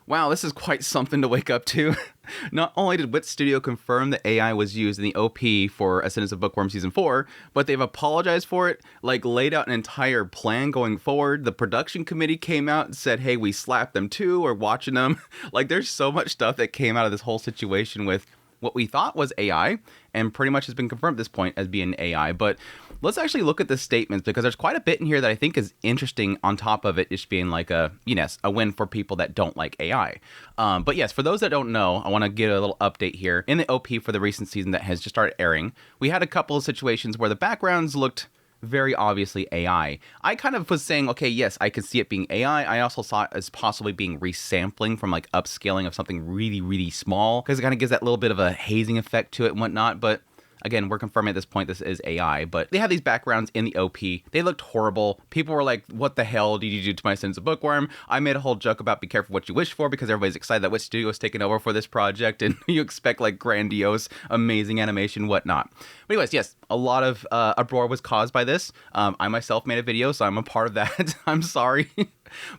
Wow, this is quite something to wake up to. Not only did Wit Studio confirm that AI was used in the OP for Ascendance of Bookworm Season 4, but they've apologized for it, like laid out an entire plan going forward. The production committee came out and said, hey, we slapped them too, or watching them. Like, there's so much stuff that came out of this whole situation with what we thought was AI, and pretty much has been confirmed at this point as being AI. But let's actually look at the statements, because there's quite a bit in here that I think is interesting, on top of it just being like a win for people that don't like AI. But yes, for those that don't know, I want to give a little update here. In the OP for the recent season that has just started airing, we had a couple of situations where the backgrounds looked very obviously AI. I kind of was saying, okay, yes, I could see it being AI. I also saw it as possibly being resampling from like upscaling of something really, really small, because it kind of gives that little bit of a hazing effect to it and whatnot. But again, we're confirming at this point this is AI, but they have these backgrounds in the OP. They looked horrible. People were like, what the hell did you do to my Ascendance of Bookworm? I made a whole joke about be careful what you wish for, because everybody's excited that Wit Studio is taking over for this project, and you expect like grandiose, amazing animation, whatnot. But anyways, yes, a lot of uproar was caused by this. I myself made a video, so I'm a part of that. I'm sorry.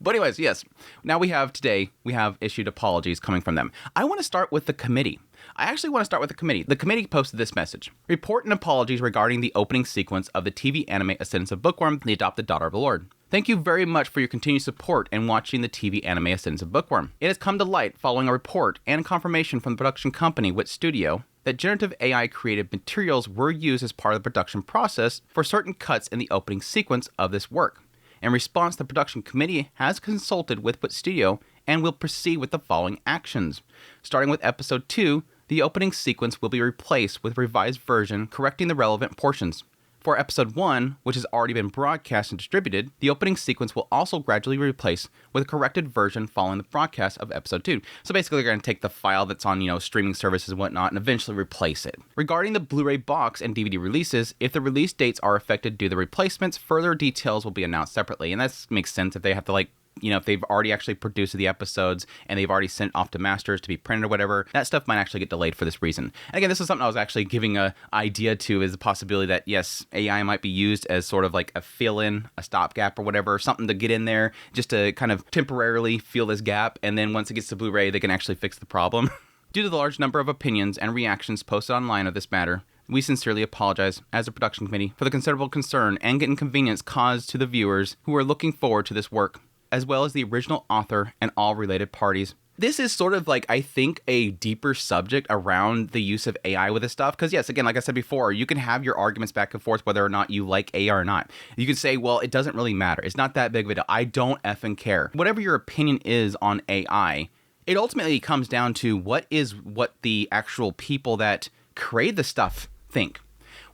But anyways, yes, now we have issued apologies coming from them. I want to start with the committee. I actually want to start with the committee. The committee posted this message. Report and apologies regarding the opening sequence of the TV anime Ascendance of Bookworm, the adopted daughter of the Lord. Thank you very much for your continued support in watching the TV anime Ascendance of Bookworm. It has come to light following a report and confirmation from the production company Wit Studio that generative AI created materials were used as part of the production process for certain cuts in the opening sequence of this work. In response, the production committee has consulted with Wit Studio and will proceed with the following actions. Starting with episode 2, the opening sequence will be replaced with a revised version correcting the relevant portions. For episode 1, which has already been broadcast and distributed, the opening sequence will also gradually be replaced with a corrected version following the broadcast of episode 2. So basically, they're going to take the file that's on, streaming services and whatnot and eventually replace it. Regarding the Blu-ray box and DVD releases, if the release dates are affected due to the replacements, further details will be announced separately. And that makes sense if they have to if they've already actually produced the episodes and they've already sent off to masters to be printed or whatever, that stuff might actually get delayed for this reason. And again, this is something I was actually giving an idea to, is the possibility that, yes, AI might be used as sort of like a fill-in, a stopgap or whatever, something to get in there just to kind of temporarily fill this gap. And then once it gets to Blu-ray, they can actually fix the problem. Due to the large number of opinions and reactions posted online of this matter, we sincerely apologize as a production committee for the considerable concern and inconvenience caused to the viewers who are looking forward to this work, as well as the original author and all related parties. This is sort of like, I think, a deeper subject around the use of AI with this stuff. Because yes, again, like I said before, you can have your arguments back and forth whether or not you like AI or not. You can say, well, it doesn't really matter. It's not that big of a deal. I don't effing care. Whatever your opinion is on AI, it ultimately comes down to what the actual people that create the stuff think.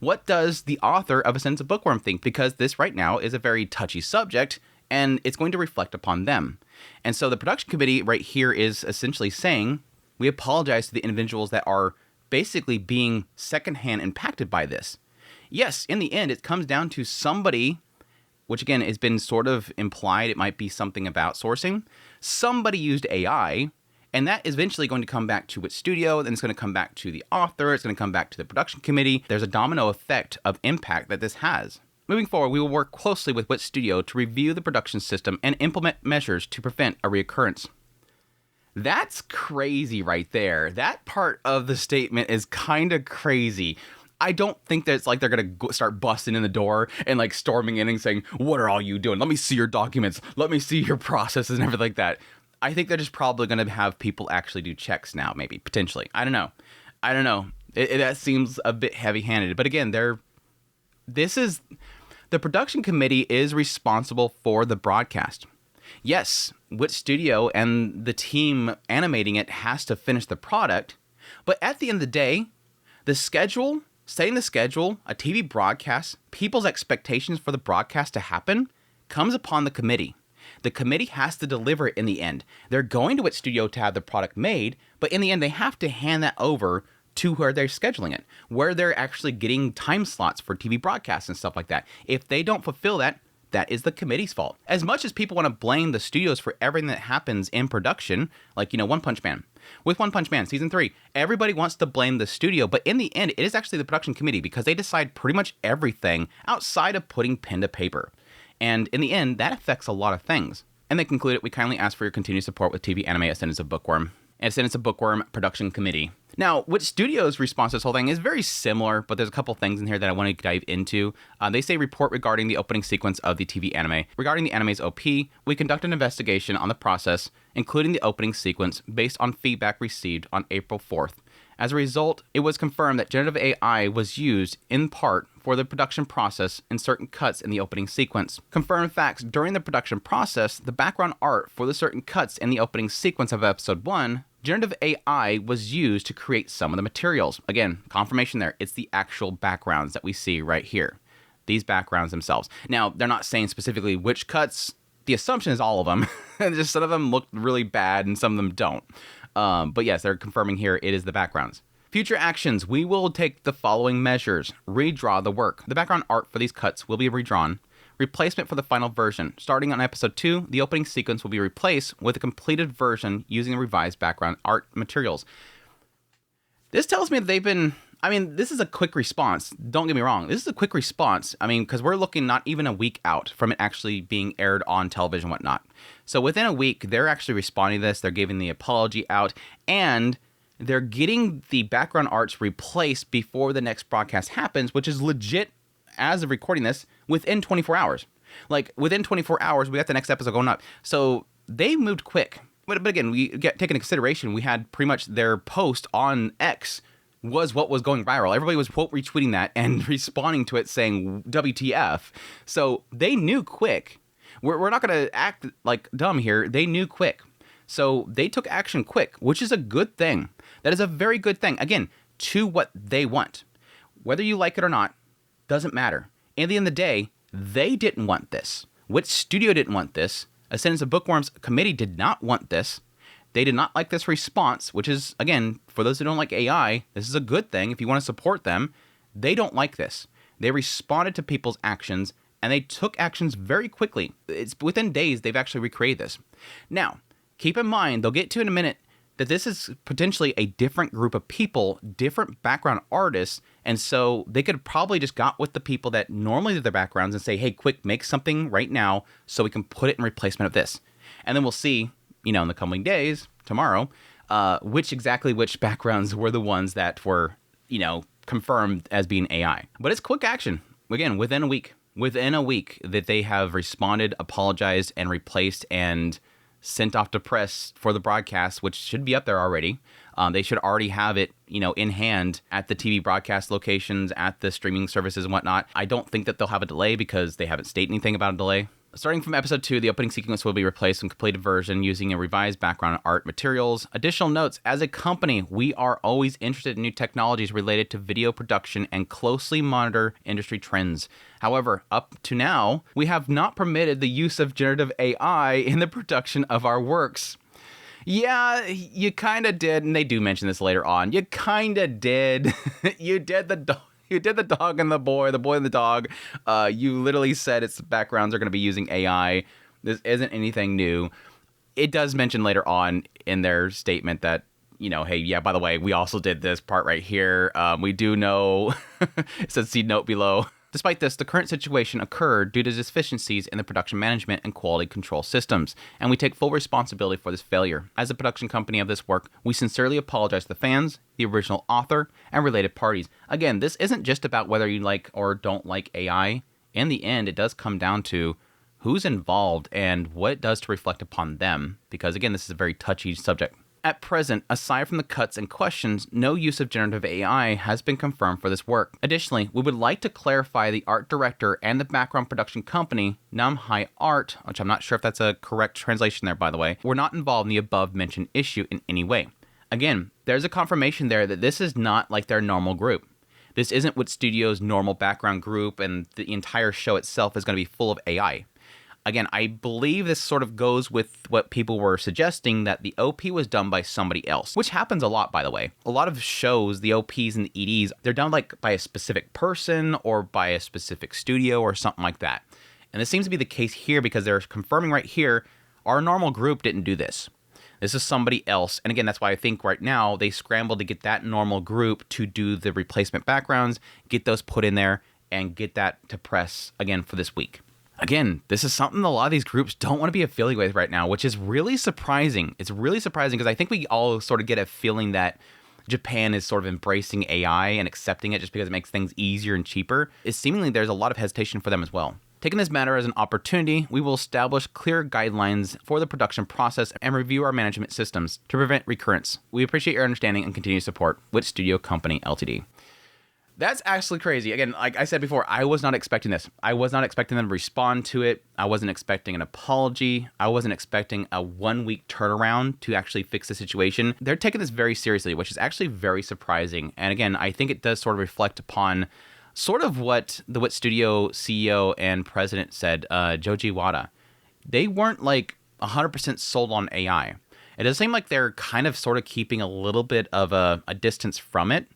What does the author of Ascendance of Bookworm think? Because this right now is a very touchy subject, and it's going to reflect upon them. And so the production committee right here is essentially saying, we apologize to the individuals that are basically being secondhand impacted by this. Yes, in the end, it comes down to somebody, which again has been sort of implied, it might be something about sourcing. Somebody used AI, and that is eventually going to come back to Wit Studio, then it's going to come back to the author, it's going to come back to the production committee. There's a domino effect of impact that this has. Moving forward, we will work closely with Wit Studio to review the production system and implement measures to prevent a reoccurrence. That's crazy right there. That part of the statement is kind of crazy. I don't think that it's like they're going to start busting in the door and like storming in and saying, what are all you doing? Let me see your documents. Let me see your processes and everything like that. I think they're just probably going to have people actually do checks now, maybe, potentially. I don't know. That seems a bit heavy-handed. But again, the production committee is responsible for the broadcast. Yes, Wit Studio and the team animating it has to finish the product, but at the end of the day, setting the schedule, a TV broadcast, people's expectations for the broadcast to happen comes upon the committee. The committee has to deliver it in the end. They're going to Wit Studio to have the product made, but in the end, they have to hand that over to where they're scheduling it, where they're actually getting time slots for TV broadcasts and stuff like that. If they don't fulfill that, that is the committee's fault. As much as people want to blame the studios for everything that happens in production, like, One Punch Man. With One Punch Man Season 3, everybody wants to blame the studio, but in the end, it is actually the production committee because they decide pretty much everything outside of putting pen to paper. And in the end, that affects a lot of things. And they concluded, we kindly ask for your continued support with TV anime Ascendance of Bookworm and Ascendance of Bookworm Production Committee. Now, Wit Studio's response to this whole thing is very similar, but there's a couple things in here that I want to dive into. They say report regarding the opening sequence of the TV anime. Regarding the anime's OP, we conduct an investigation on the process, including the opening sequence, based on feedback received on April 4th. As a result, it was confirmed that generative AI was used, in part, for the production process in certain cuts in the opening sequence. Confirmed facts: during the production process, the background art for the certain cuts in the opening sequence of episode 1, generative AI was used to create some of the materials. Again, confirmation there, it's the actual backgrounds that we see right here. These backgrounds themselves. Now, they're not saying specifically which cuts. The assumption is all of them. Just some of them look really bad and some of them don't. But yes, they're confirming here it is the backgrounds. Future actions: we will take the following measures. Redraw the work. The background art for these cuts will be redrawn. Replacement for the final version. Starting on episode 2, the opening sequence will be replaced with a completed version using the revised background art materials. This tells me that they've been... this is a quick response. Don't get me wrong. This is a quick response. Because we're looking not even a week out from it actually being aired on television and whatnot. So within a week, they're actually responding to this. They're giving the apology out. And they're getting the background arts replaced before the next broadcast happens, which is legit, as of recording this, within 24 hours. Within 24 hours, we got the next episode going up. So they moved quick. But again, take into consideration, we had pretty much their post on X was what was going viral. Everybody was quote retweeting that and responding to it saying WTF. So they knew quick. We're not going to act like dumb here. They knew quick. So they took action quick, which is a good thing. That is a very good thing. Again, to what they want. Whether you like it or not, doesn't matter. At the end of the day, they didn't want this. Wit Studio didn't want this. Ascendance of Bookworm's committee did not want this. They did not like this response, which is, again, for those who don't like AI, this is a good thing. If you want to support them, they don't like this. They responded to people's actions, and they took actions very quickly. It's within days they've actually recreated this. Now, keep in mind, they'll get to in a minute, that this is potentially a different group of people, different background artists, and so they could probably just got with the people that normally do their backgrounds and say, hey, quick, make something right now so we can put it in replacement of this. And then we'll see, in the coming days, tomorrow, which backgrounds were the ones that were, confirmed as being AI. But it's quick action. Again, within a week that they have responded, apologized, and replaced and sent off to press for the broadcast, which should be up there already. They should already have it, in hand at the TV broadcast locations, at the streaming services and whatnot. I don't think that they'll have a delay because they haven't stated anything about a delay. Starting from episode 2, the opening sequence will be replaced in completed version using a revised background art materials. Additional notes: as a company, we are always interested in new technologies related to video production and closely monitor industry trends. However, up to now, we have not permitted the use of generative AI in the production of our works. Yeah, you kind of did, and they do mention this later on. You kind of did. You did the dog and the boy and the dog. You literally said its backgrounds are going to be using AI. This isn't anything new. It does mention later on in their statement that, hey, yeah, by the way, we also did this part right here. We do know, it says see note below. Despite this, the current situation occurred due to deficiencies in the production management and quality control systems, and we take full responsibility for this failure. As a production company of this work, we sincerely apologize to the fans, the original author, and related parties. Again, this isn't just about whether you like or don't like AI. In the end, it does come down to who's involved and what it does to reflect upon them, because again, this is a very touchy subject. At present, aside from the cuts and questions, no use of generative AI has been confirmed for this work. Additionally, we would like to clarify the art director and the background production company, Namhai Art, which I'm not sure if that's a correct translation there, by the way, were not involved in the above-mentioned issue in any way. Again, there's a confirmation there that this is not like their normal group. This isn't Wit Studio's normal background group, and the entire show itself is going to be full of AI. Again, I believe this sort of goes with what people were suggesting, that the OP was done by somebody else, which happens a lot, by the way. A lot of shows, the OPs and the EDs, they're done by a specific person or by a specific studio or something like that. And this seems to be the case here because they're confirming right here, our normal group didn't do this. This is somebody else. And again, that's why I think right now they scrambled to get that normal group to do the replacement backgrounds, get those put in there, and get that to press again for this week. Again, this is something a lot of these groups don't want to be affiliated with right now, which is really surprising. It's really surprising because I think we all sort of get a feeling that Japan is sort of embracing AI and accepting it just because it makes things easier and cheaper. It's seemingly there's a lot of hesitation for them as well. Taking this matter as an opportunity, we will establish clear guidelines for the production process and review our management systems to prevent recurrence. We appreciate your understanding and continued support. Wit Studio Company Ltd. That's actually crazy. Again, like I said before, I was not expecting this. I was not expecting them to respond to it. I wasn't expecting an apology. I wasn't expecting a 1-week turnaround to actually fix the situation. They're taking this very seriously, which is actually very surprising. And again, I think it does sort of reflect upon sort of what the Wit Studio CEO and president said, Joji Wada. They weren't like 100% sold on AI. It does seem like they're kind of sort of keeping a little bit of a distance from it.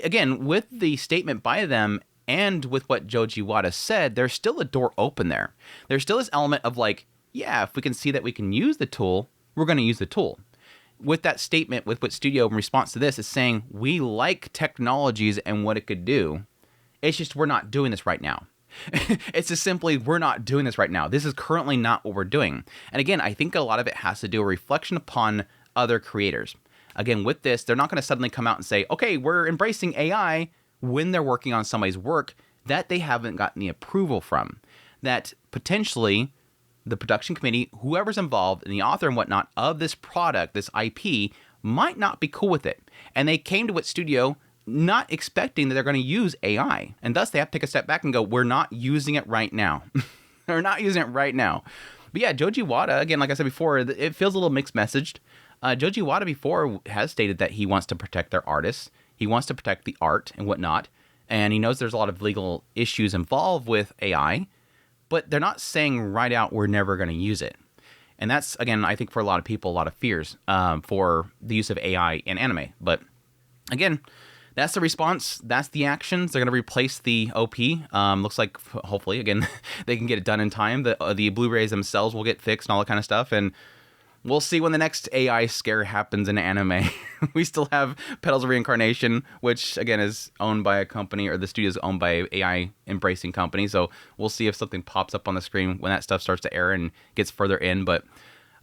Again, with the statement by them and with what Joji Wada said, there's still a door open there. There's still this element of like, yeah, if we can see that we can use the tool, we're going to use the tool. With that statement with Wit Studio in response to this is saying, we like technologies and what it could do. It's just we're not doing this right now. It's just simply, we're not doing this right now. This is currently not what we're doing. And again, I think a lot of it has to do a reflection upon other creators. Again, with this, they're not going to suddenly come out and say, okay, we're embracing AI when they're working on somebody's work that they haven't gotten the approval from. That potentially the production committee, whoever's involved, and the author and whatnot of this product, this IP, might not be cool with it. And they came to Wit Studio not expecting that they're going to use AI. And thus they have to take a step back and go, we're not using it right now. We're not using it right now. But yeah, Joji Wada, again, like I said before, it feels a little mixed messaged. Joji Wada before has stated that he wants to protect their artists. He wants to protect the art and whatnot. And he knows there's a lot of legal issues involved with AI, but they're not saying right out, we're never going to use it. And that's, again, I think for a lot of people, a lot of fears for the use of AI in anime. But again, that's the response. That's the actions. They're going to replace the OP. Looks like, hopefully, again, they can get it done in time. The Blu-rays themselves will get fixed and all that kind of stuff. And we'll see when the next AI scare happens in anime. We still have Petals of Reincarnation, which, again, is owned by a company, or the studio is owned by an AI-embracing company. So we'll see if something pops up on the screen when that stuff starts to air and gets further in. But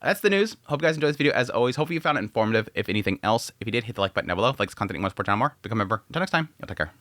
that's the news. Hope you guys enjoyed this video. As always, hopefully you found it informative. If anything else, if you did, hit the like button down below. If you like this content, you want to support the channel more, become a member. Until next time, y'all take care.